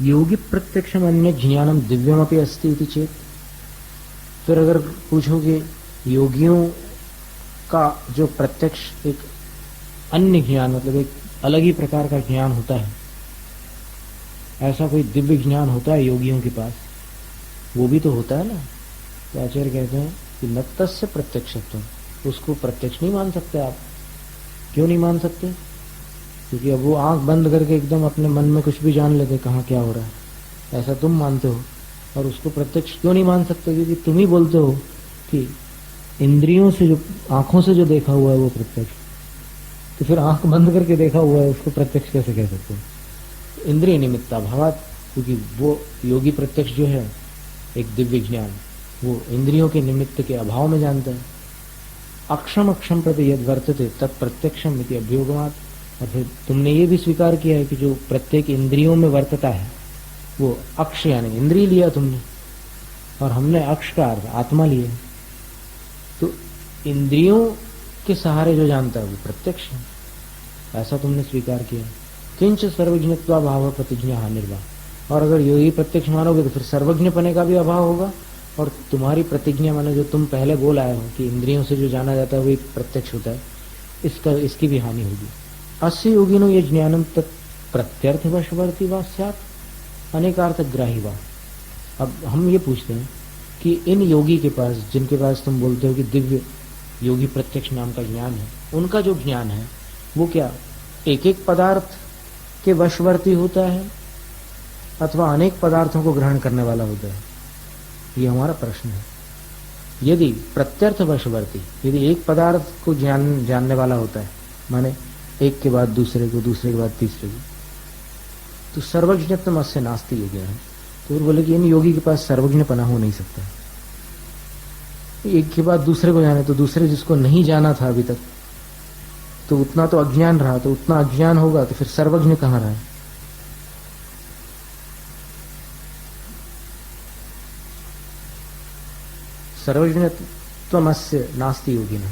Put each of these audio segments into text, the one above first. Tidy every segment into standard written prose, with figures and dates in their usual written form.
योगी प्रत्यक्षम अन्य ज्ञानम दिव्यमपि अस्ति इति चेत, फिर अगर पूछोगे योगियों का जो प्रत्यक्ष एक अन्य ज्ञान, मतलब एक अलग ही प्रकार का ज्ञान होता है, ऐसा कोई दिव्य ज्ञान होता है योगियों के पास, वो भी तो होता है ना। तो आचार्य कहते हैं कि न तस्य प्रत्यक्षत्वम, उसको प्रत्यक्ष नहीं मान सकते आप। क्यों नहीं मान सकते? क्योंकि अब वो आंख बंद करके एकदम अपने मन में कुछ भी जान लेते कहाँ क्या हो रहा है, ऐसा तुम मानते हो। और उसको प्रत्यक्ष क्यों नहीं मान सकते? क्योंकि तुम ही बोलते हो कि इंद्रियों से जो, आंखों से जो देखा हुआ है वो प्रत्यक्ष, तो फिर आंख बंद करके देखा हुआ है उसको प्रत्यक्ष कैसे कह सकते हो? इंद्रिय निमित्ता भावात, क्योंकि वो योगी प्रत्यक्ष जो है एक दिव्य ज्ञान, वो इंद्रियों के निमित्त के अभाव में जानता है। अक्षम अक्षम प्रति यद वर्तते तत्प्रत्यक्षम इति अभ्योगमात्। और फिर तुमने ये भी स्वीकार किया है कि जो प्रत्येक इंद्रियों में वर्तता है वो अक्ष, यानी इंद्रिय लिया तुमने, और हमने अक्ष का अर्थ आत्मा लिया। तो इंद्रियों के सहारे जो जानता है वो प्रत्यक्ष है, ऐसा तुमने स्वीकार किया। किंच सर्वज्ञत्वा भाव प्रतिज्ञा निर्वाह। और अगर योगी प्रत्यक्ष मानोगे तो फिर सर्वज्ञ पने का भी अभाव होगा, और तुम्हारी प्रतिज्ञा माने जो तुम पहले बोल आए हो कि इंद्रियों से जो जाना जाता है वो एक प्रत्यक्ष होता है, इसकी भी हानि होगी। अस्य योगिनो ये ज्ञानम तत् प्रत्यर्थ वशवर्ती वा स्यात् अनेकार्थग्राही वा। अब हम ये पूछते हैं कि इन योगी के पास, जिनके पास तुम बोलते हो कि दिव्य योगी प्रत्यक्ष नाम का ज्ञान है, उनका जो ज्ञान है वो क्या एक एक पदार्थ के वशवर्ती होता है अथवा अनेक पदार्थों को ग्रहण करने वाला होता है? ये हमारा प्रश्न है। यदि प्रत्यर्थ वशवर्ती, यदि एक पदार्थ को जानने वाला होता है, माने एक के बाद दूसरे को, दूसरे के बाद तीसरे को, तो सर्वज्ञत्वम अस्य नास्ति योगी है। तो फिर बोले कि इन योगी के पास सर्वज्ञपना हो नहीं सकता। एक के बाद दूसरे को जाने, तो दूसरे जिसको नहीं जाना था अभी तक, तो उतना तो अज्ञान रहा, तो उतना अज्ञान होगा तो फिर सर्वज्ञ कहाँ रहा? सर्वज्ञत्वमस्य नास्ति योगिनः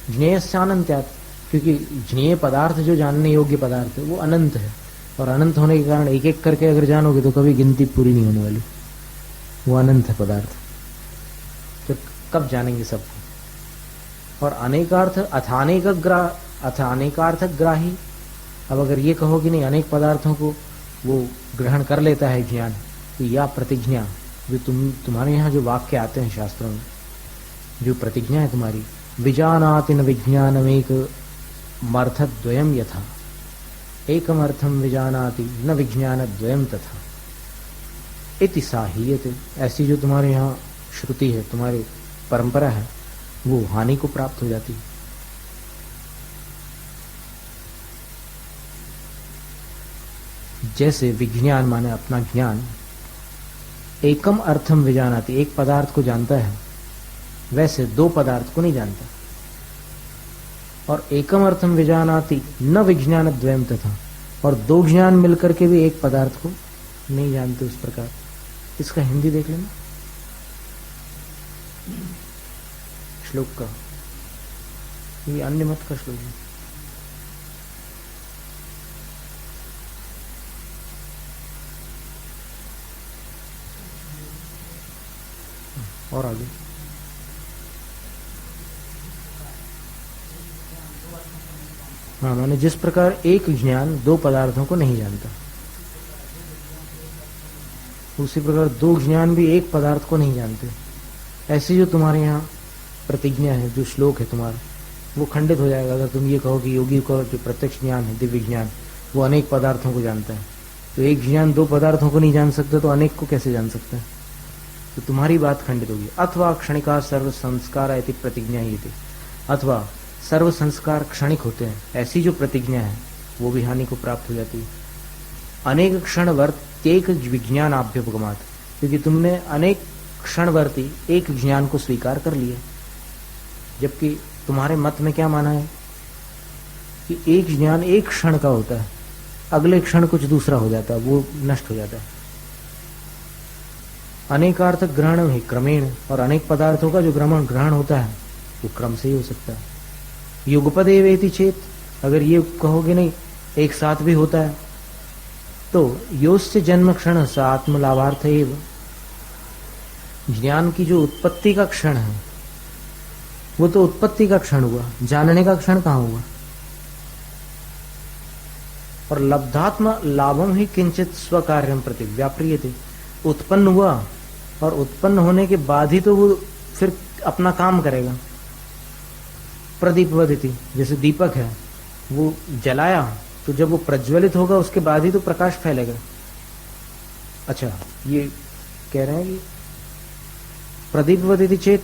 ज्ञेयस्यानन्त्यात्। क्योंकि ज्ञेय पदार्थ जो जानने योग्य पदार्थ है वो अनंत है, और अनंत होने के कारण एक एक करके अगर जानोगे तो कभी गिनती पूरी नहीं होने वाली। वो अनंत है पदार्थ, तो कब जानेंगे सबको? और अनेकार्थ अनेकार्थक ग्राही। अब अगर ये कहो कि नहीं अनेक पदार्थों को वो ग्रहण कर लेता है ज्ञान, तो या प्रतिज्ञा जो तुम्हारे यहाँ जो वाक्य आते हैं शास्त्रों में, जो प्रतिज्ञा है तुम्हारी, विजानाति न विज्ञानमेक मर्थद्वयम यथा, एकमर्थम विजानाति न विज्ञानद्वयम तथा इति साहीयते। ऐसी जो तुम्हारे यहाँ श्रुति है, तुम्हारी परंपरा है, वो हानि को प्राप्त हो जाती है। जैसे विज्ञान माने अपना ज्ञान, एकम अर्थम विजानाति, एक पदार्थ को जानता है, वैसे दो पदार्थ को नहीं जानता। और एकम अर्थम विजानाति न विज्ञान द्वयम तथा, और दो ज्ञान मिलकर के भी एक पदार्थ को नहीं जानते उस प्रकार। इसका हिंदी देख लेना श्लोक का, ये अन्य मत का श्लोक है। और आगे हाँ, माने जिस प्रकार एक ज्ञान दो पदार्थों को नहीं जानता, उसी प्रकार दो ज्ञान भी एक पदार्थ को नहीं जानते। ऐसी जो तुम्हारे यहाँ प्रतिज्ञा है, जो श्लोक है तुम्हारा, वो खंडित हो जाएगा अगर तुम ये कहो कि योगी को जो प्रत्यक्ष ज्ञान है, दिव्य ज्ञान, वो अनेक पदार्थों को जानता है। तो एक ज्ञान दो पदार्थों को नहीं जान सकता, तो अनेक को कैसे जान सकता है? तो तुम्हारी बात खंडित होगी। अथवा क्षणिका सर्व संस्कार इति प्रतिज्ञा ही थी, अथवा सर्व संस्कार क्षणिक होते हैं, ऐसी जो प्रतिज्ञा है वो भी हानि को प्राप्त हो जाती है। अनेक क्षणवर्त्येक विज्ञानाभ्युपगमात्, क्योंकि तुमने अनेक क्षणवर्ती एक ज्ञान को स्वीकार कर लिया, जबकि तुम्हारे मत में क्या माना है कि एक ज्ञान एक क्षण का होता है, अगले क्षण कुछ दूसरा हो जाता है, वो नष्ट हो जाता है। अनेकार्थक ग्रहण है क्रमेण, और अनेक पदार्थों का जो ग्रहण होता है वो क्रम से ही हो सकता है। युगपदेवेति चेत, अगर ये कहोगे नहीं एक साथ भी होता है, तो योस्य जन्म क्षण स आत्मलाभार्थ एव, ज्ञान की जो उत्पत्ति का क्षण है वो तो उत्पत्ति का क्षण हुआ, जानने का क्षण कहां हुआ। और लब्धात्म लाभम ही किंचित स्वकार्यम प्रति व्याप्रियते, उत्पन्न हुआ और उत्पन्न होने के बाद ही तो वो फिर अपना काम करेगा। प्रदीप वदिति, जैसे दीपक है वो जलाया तो जब वो प्रज्वलित होगा उसके बाद ही तो प्रकाश फैलेगा। अच्छा, ये कह रहे हैं कि प्रदीप वदिति चेत,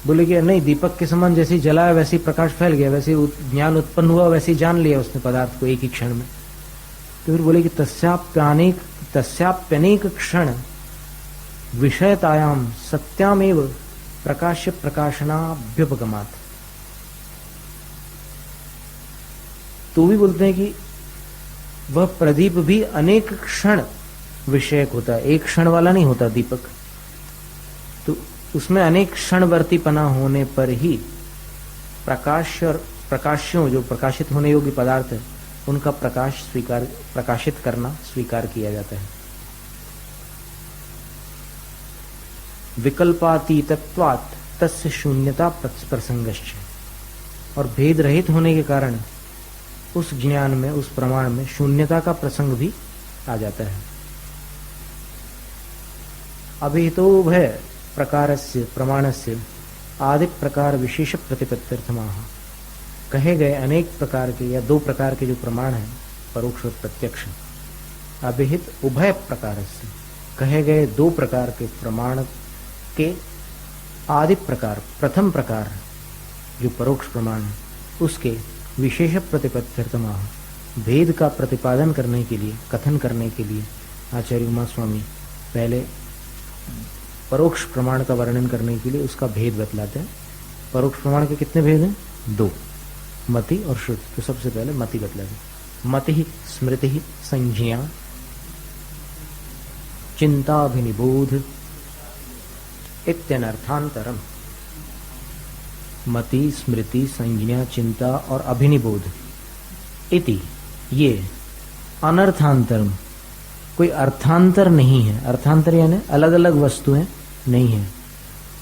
बोले कि नहीं, दीपक के समान जैसे ही जलाया वैसे ही प्रकाश फैल गया, वैसे ही ज्ञान उत्पन्न हुआ, वैसे ही जान लिया उसने पदार्थ को एक ही क्षण में। तो फिर बोले कि तस्याप्यनेक क्षण विषयतायाम सत्यामेव प्रकाश्य प्रकाशनाभ्युपगमात्। तो भी बोलते हैं कि वह प्रदीप भी अनेक क्षण विषयक होता है, एक क्षण वाला नहीं होता दीपक। तो उसमें अनेक क्षणवर्तीपना होने पर ही प्रकाश और प्रकाश्यों, जो प्रकाशित होने योग्य पदार्थ है, उनका प्रकाशित करना स्वीकार किया जाता है। विकल्पातीतत्वात् तस्य शून्यता प्रसंगश्च, और भेद रहित होने के कारण उस ज्ञान में, उस प्रमाण में शून्यता का प्रसंग भी आ जाता है। अभिहितो भय प्रकारस्य प्रमाणस्य आदि प्रकार विशेष प्रतिपत्त्यर्थमाह, कहे गए अनेक प्रकार के या दो प्रकार के जो प्रमाण हैं, परोक्ष और प्रत्यक्ष, अभिहित उभय प्रकारस्य, कहे गए दो प्रकार के प्रमाण के आदि प्रकार, प्रथम प्रकार जो परोक्ष प्रमाण है उसके विशेष प्रतिपत्त्यर्थमाह, भेद का प्रतिपादन करने के लिए, कथन करने के लिए आचार्य उमा स्वामी पहले परोक्ष प्रमाण का वर्णन करने के लिए उसका भेद बतलाते हैं। परोक्ष प्रमाण के कितने भेद हैं? दो, मति और श्रुति। तो सबसे पहले मति बतलाते, मति स्मृति संज्ञा चिंताभिनिबोध इत्यनर्थांतरम। मति स्मृति संज्ञा चिंता और अभिनिबोध इति, ये अनर्थांतरम, कोई अर्थांतर नहीं है। अर्थांतर यानी अलग अलग वस्तुएं नहीं है।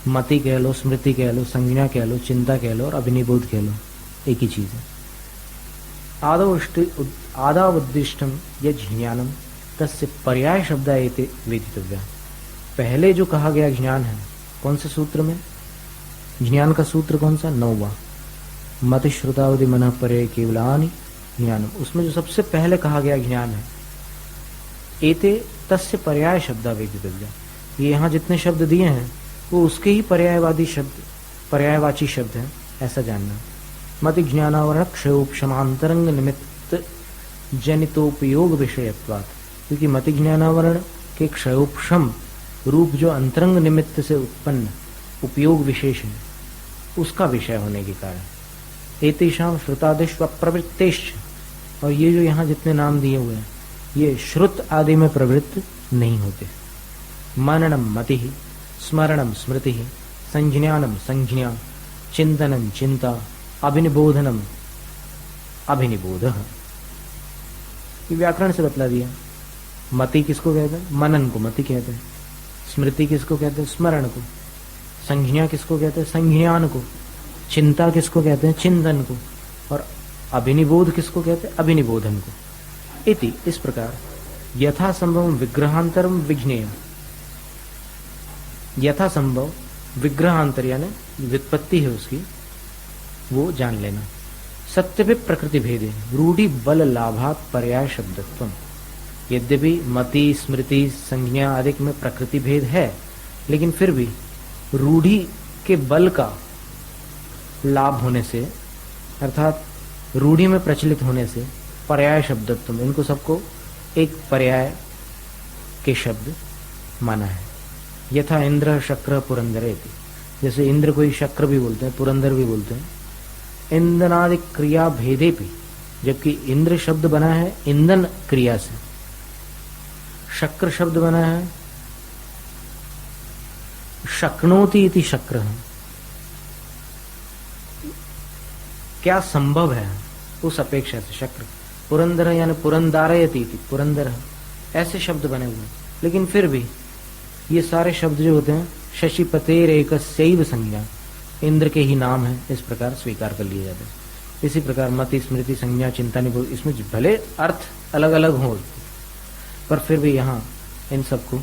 मति कह लो, स्मृति कह लो, संज्ञा कह लो, चिंता कह लो और अभिनिबोध कह लो, एक ही चीज है। आदावुद्दिष्टम यज् ज्ञानम तस्य पर्याय शब्द एते वेदितव्या। पहले जो कहा गया ज्ञान है, कौन से सूत्र में? ज्ञान का सूत्र कौन सा? 9वां, मति श्रुतावधि मन पर्याय केवलानि ज्ञानम। उसमें जो सबसे पहले कहा गया ज्ञान है, एते तस्य पर्याय शब्द वेदितव्या। ये यहाँ जितने शब्द दिए हैं वो उसके ही पर्यायवादी शब्द, पर्यायवाची शब्द हैं, ऐसा जानना। मति ज्ञानावरण क्षयोपशमांतरंग निमित्त जनितोपयोग विषयत्वात्, क्योंकि मति ज्ञानावरण के क्षयोपशम रूप जो अंतरंग निमित्त से उत्पन्न उपयोग विशेष है, उसका विषय होने के कारण एतेषां श्रुतादिश व प्रवृत्तेश्च, और ये जो यहाँ जितने नाम दिए हुए हैं ये श्रुत आदि में प्रवृत्त नहीं होते। मननम मति, स्मरणम स्मृति, संज्ञानम संज्ञा, चिंतनम चिंता, अभिनिबोधनम अभिनिबोध। ये व्याकरण से बतला दिया। मति किसको कहते हैं? मनन को मति कहते हैं। स्मृति किसको कहते हैं? स्मरण को। संज्ञा किसको कहते हैं? संज्ञान को। चिंता किसको कहते हैं? चिंतन को। और अभिनिबोध किसको कहते हैं? अभिनिबोधन को। इति, इस प्रकार यथा संभव विग्रहांतरम विज्ञेय, यथा संभव विग्रहांतर यानी व्युत्पत्ति है उसकी, वो जान लेना। सत्य भी प्रकृति भेदे रूढ़ी बल लाभात पर्याय शब्दत्वम। यद्यपि मति स्मृति संज्ञा आदि में प्रकृति भेद है, लेकिन फिर भी रूढ़ी के बल का लाभ होने से, अर्थात रूढ़ी में प्रचलित होने से पर्याय शब्दत्व, इनको सबको एक पर्याय के शब्द माना है। यथा इंद्र शक्र पुरंदर, जैसे इंद्र को ही शक्र भी बोलते हैं, पुरंदर भी बोलते हैं। इंधनादि क्रिया भेदे भी, जबकि इंद्र शब्द बना है ईंधन क्रिया से, शक्र शब्द बना है शक्नोति इति शक्र है। क्या संभव है उस अपेक्षा से शक्र। पुरंदर यानी पुरंदारयति, पुरंदर, ऐसे शब्द बने हुए हैं। लेकिन फिर भी ये सारे शब्द जो होते हैं शशिपतेर एकस्यैव संज्ञा, इंद्र के ही नाम है, इस प्रकार स्वीकार कर लिए जाते हैं। इसी प्रकार मति, स्मृति, संज्ञा, चिंता, निबोध, इसमें भले अर्थ अलग अलग हो, पर फिर भी यहाँ इन सबको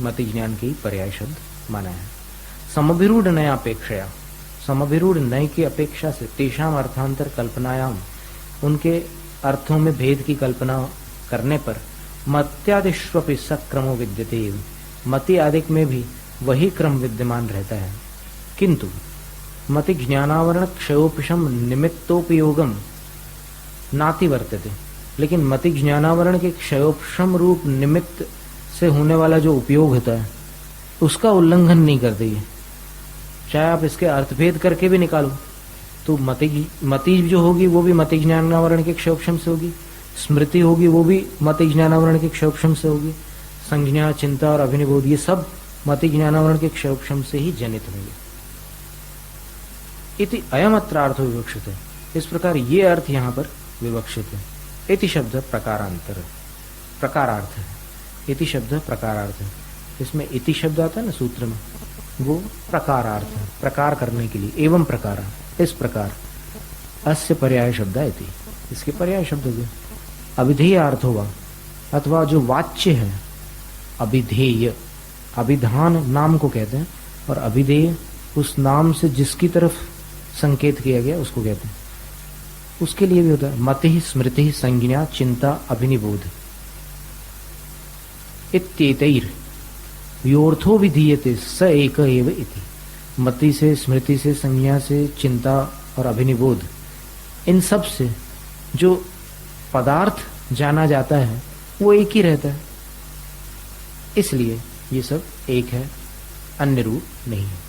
मति ज्ञान के ही पर्याय शब्द माना है। समभिरूढ़ नयापेक्षया, समभिरूढ़ नय की अपेक्षा से तेषाम अर्थांतर कल्पनायाम, उनके अर्थों में भेद की कल्पना करने पर मत्यादिष्वपि सक्रमो विद्यते, मति आदिक में भी वही क्रम विद्यमान रहता है। किंतु मति ज्ञानावरण क्षयोपशम निमित्तोपयोगम नाति वर्तते, लेकिन मति ज्ञानावरण के क्षयोपशम रूप निमित्त से होने वाला जो उपयोग होता है उसका उल्लंघन नहीं करते ये। चाहे आप इसके अर्थभेद करके भी निकालो तो मति जो होगी वो भी मति ज्ञानावरण के क्षयोपशम से होगी, स्मृति होगी वो भी मति ज्ञानावरण के क्षयोपशम से होगी, संज्ञा, चिंता और अभिनिबोध ये सब मति ज्ञानावरण के क्षयोपशम से ही जनित होंगे। इति अयम अत्रार्थो विवक्षित है, इस प्रकार ये अर्थ यहाँ पर विवक्षित है। इति शब्द प्रकारांतर, प्रकारार्थ है। इति शब्द प्रकारार्थ है, इसमें इति शब्द आता है ना सूत्र में, वो प्रकारार्थ है, प्रकार करने के लिए। एवं प्रकार, इस प्रकार। अस्य पर्याय शब्द है इति, इसके पर्याय शब्द हो गए। अविधेय अर्थ होगा, अथवा जो वाच्य है अभिधेय, अभिधान नाम को कहते हैं, और अभिधेय उस नाम से जिसकी तरफ संकेत किया गया उसको कहते हैं, उसके लिए भी होता है। मति, स्मृति, संज्ञा, चिंता, अभिनिबोध इत्येतैर योर्थो विधीयते स एक एव इति। मति से, स्मृति से, संज्ञा से, चिंता और अभिनिबोध, इन सब से जो पदार्थ जाना जाता है वो एक ही रहता है, इसलिए ये सब एक है, अन्य रूप नहीं है।